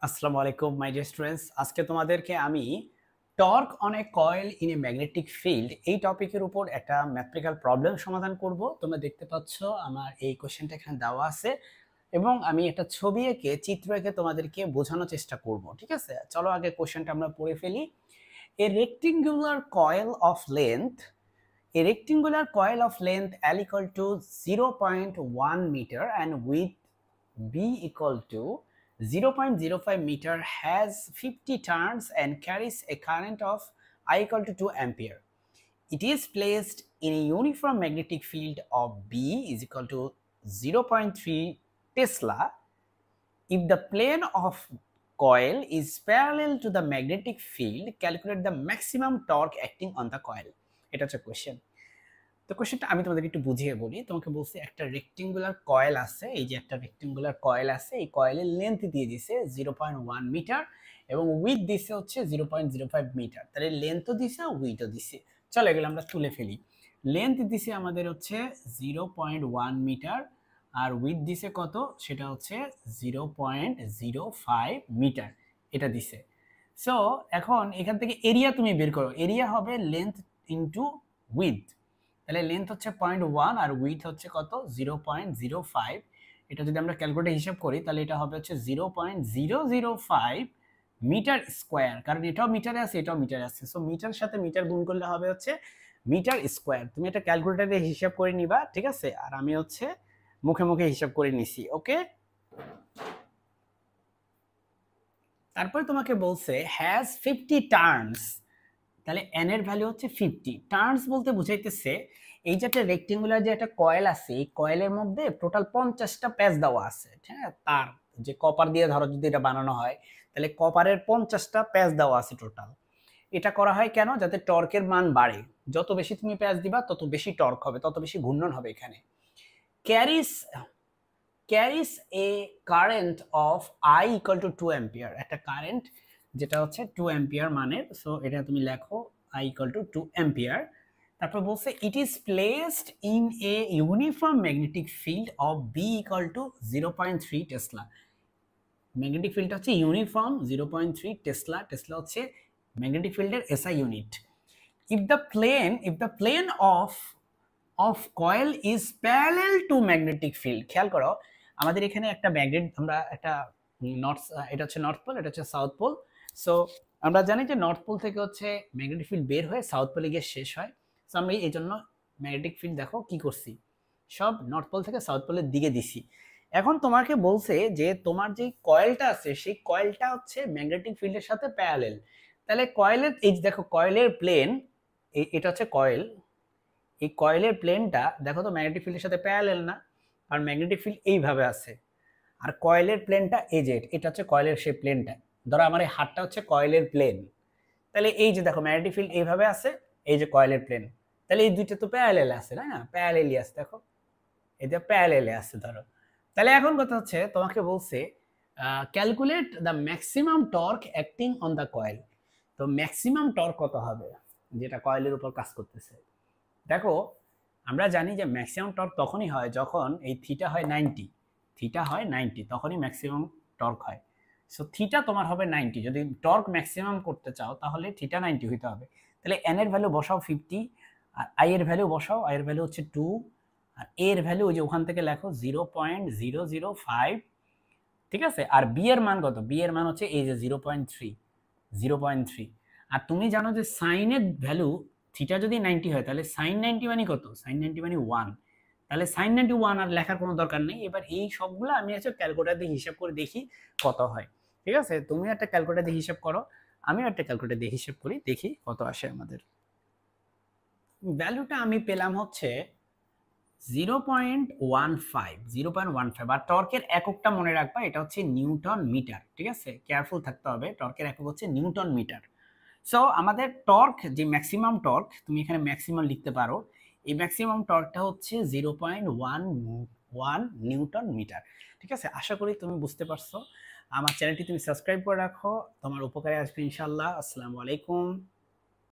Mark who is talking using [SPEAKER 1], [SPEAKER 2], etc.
[SPEAKER 1] আসসালামু আলাইকুম my dear students. আজকে তোমাদেরকে আমি torque on a coil in a magnetic field এই টপিকের উপর একটা ম্যাথমেটিক্যাল প্রবলেম সমাধান করব। তোমরা দেখতে পাচ্ছ আমার এই কোশ্চেনটা এখানে দেওয়া আছে এবং আমি একটা ছবি এঁকে চিত্র এঁকে তোমাদেরকে বোঝানোর চেষ্টা করব। ঠিক আছে, চলো আগে কোশ্চেনটা আমরা পড়ে ফেলি। এ rectangular coil of length L equal to 0.1 meter and width B equal to 0.05 meter has 50 turns and carries a current of I equal to 2 ampere. It is placed in a uniform magnetic field of B is equal to 0.3 Tesla. If the plane of coil is parallel to the magnetic field, calculate the maximum torque acting on the coil. এটা হচ্ছে question. তো কোশ্চেনটা আমি তোমাদেরকে একটু বুঝিয়ে বলি। তোমাকে বলছি একটা রেক্টেঙ্গুলার কয়েল আছে, এই যে একটা রেক্টেঙ্গুলার কয়েল আছে, এই কয়েলের লেন্থ দিয়ে দিছে 0.1 মিটার এবং উইথ দিছে হচ্ছে 0.05 মিটার। তাহলে লেন্থও দিছে উইথও দিছে। চলো এগুলো আমরা তুলে ফেলি। লেন্থ দিছে আমাদের হচ্ছে 0.1 মিটার আর উইথ দিছে কত, সেটা হচ্ছে 0.05 মিটার, এটা দিছে। সো এখন এখান থেকে এরিয়া তুমি বের করো, এরিয়া হবে লেন্থ ইন্টু উইথ। তাহলে লেন্থ হচ্ছে 0.1 আর উইথ হচ্ছে কত 0.05। এটা যদি আমরা ক্যালকুলেটর হিসাব করি তাহলে এটা হবে হচ্ছে 0.005 মিটার স্কোয়ার, কারণ এটাও মিটারে আছে এটাও মিটারে আছে। সো মিটার সাথে মিটার গুণ করলে হবে হচ্ছে মিটার স্কোয়ার। তুমি এটা ক্যালকুলেটরে হিসাব করে নিবা, ঠিক আছে, আর আমি হচ্ছে মুখে মুখে হিসাব করে নিছি। ওকে, তারপরে তোমাকে বলছে হ্যাজ 50 টার্নস, তাহলে এন এর ভ্যালু হচ্ছে 50। টার্নস বলতে বুঝাইতেছে এই যে একটা রেক্টেঙ্গুলার যে একটা কয়েল আছে, এই কয়েলের মধ্যে টোটাল 50টা প্যাচ দেওয়া আছে। হ্যাঁ, তার যে কপার দিয়ে ধরো যদি এটা বানানো হয় তাহলে কপারের 50টা প্যাচ দেওয়া আছে টোটাল। এটা করা হয় কেন, যাতে টর্কের মান বাড়ে। যত বেশি তুমি প্যাচ দিবা তত বেশি টর্ক হবে, তত বেশি ঘূর্ণন হবে। এখানে ক্যারিস ক্যারিস এ current of I equal to 2 ampere, একটা কারেন্ট যেটা হচ্ছে 2 অ্যাম্পিয়ার মানের। সো এটা তুমি লেখো I ইকুয়াল টু 2 অ্যাম্পিয়ার। তারপর বলছে it is placed in a uniform magnetic field of B equal to 0.3 Tesla. Magnetic ফিল্ডটা হচ্ছে ইউনিফর্ম 0.3 টেসলা। টেসলা হচ্ছে ম্যাগনেটিক ফিল্ডের SI unit. if the plane of coil is parallel to magnetic field, খেয়াল করো আমাদের এখানে একটা ম্যাগনেট, আমরা একটা নর্থ, এটা হচ্ছে নর্থ পোল, এটা হচ্ছে সাউথ পোল। সো আমরা জানি যে নর্থ পোল থেকে হচ্ছে ম্যাগনেটিক ফিল্ড বের হয়ে সাউথ পোলে গিয়ে শেষ হয়। সো আমরা এই জন্য ম্যাগনেটিক ফিল্ড দেখো কি করছি, সব নর্থ পোল থেকে সাউথ পোলের দিকে দিছি। এখন তোমাকে বলছে যে তোমার যে কয়েলটা আছে সেই কয়েলটা হচ্ছে ম্যাগনেটিক ফিল্ডের সাথে প্যারালেল। তাহলে কয়েলের এই দেখো কয়েলের প্লেন, এটা হচ্ছে কয়েল, এই কয়েলের প্লেনটা দেখো তো ম্যাগনেটিক ফিল্ডের সাথে প্যারালেল না, আর ম্যাগনেটিক ফিল্ড এইভাবে আছে। আর কয়েলের প্লেনটা এই যে এটা হচ্ছে কয়েলের সেই প্লেনটা, ধরো আমার এই হাতটা হচ্ছে কয়েলের প্লেন। তাহলে এই যে দেখো ম্যাগনেটিক ফিল্ড এইভাবে আছে, এই যে কয়েলের প্লেন, তাহলে এই দুইটা তো প্যারালেলে আছে, তাই না? প্যারালেলই আছে, দেখো এটা প্যারালেলে আছে ধরো। তাহলে এখন কথা হচ্ছে তোমাকে বলছে calculate the maximum torque acting on the coil. তো ম্যাক্সিমাম টর্ক কত হবে যেটা কয়েলের উপর কাজ করতেছে? দেখো আমরা জানি যে ম্যাক্সিমাম টর্ক তখনই হয় যখন এই থিটা হয় 90, তখনই ম্যাক্সিমাম টর্ক হয়। সো থিটা তোমার হবে 90, যদি টর্ক ম্যাক্সিমাম করতে চাও তাহলে থিটা 90 হইতে হবে। তাহলে এন এর ভ্যালু বসাও 50, আর আই এর ভ্যালু বসাও, আই এর ভ্যালু হচ্ছে 2, আর এ এর ভ্যালু ওই যে ওখান থেকে লেখো 0.005, ঠিক আছে। আর বি এর মান কত, বি এর মান হচ্ছে এই যে 0.3। আর তুমি জানো যে সাইনের ভ্যালু থিটা যদি 90 হয় তাহলে সাইন 90 মানে কত, সাইন 90 মানে 1। তাহলে সাইন 91 আর লেখার কোনো দরকার নেই। এবার এই সবগুলো আমি হচ্ছে ক্যালকুলেটর দিয়ে হিসাব করে দেখি কত হয়। ঠিক আছে, তুমি একটা ক্যালকুলেটর দিয়ে হিসাব করো, আমিও একটা ক্যালকুলেটর দিয়ে হিসাব করি, দেখি কত আসে আমাদের। ভ্যালুটা আমি পেলাম হচ্ছে 0.15। আর টর্কের এককটা মনে রাখবা, এটা হচ্ছে নিউটন মিটার। ঠিক আছে, কেয়ারফুল থাকতে হবে, টর্কের একক হচ্ছে নিউটন মিটার। সো আমাদের টর্ক যে ম্যাক্সিমাম টর্ক, তুমি এখানে ম্যাক্সিমাম লিখতে পারো, এই ম্যাক্সিমাম টর্কটা হচ্ছে 0.11 নিউটন মিটার। ঠিক আছে, আশা করি তুমি বুঝতে পারছো। আমার চ্যানেলটি তুমি সাবস্ক্রাইব করে রাখো, তোমার উপকারে আসবে ইনশাল্লাহ। আসসালামু আলাইকুম।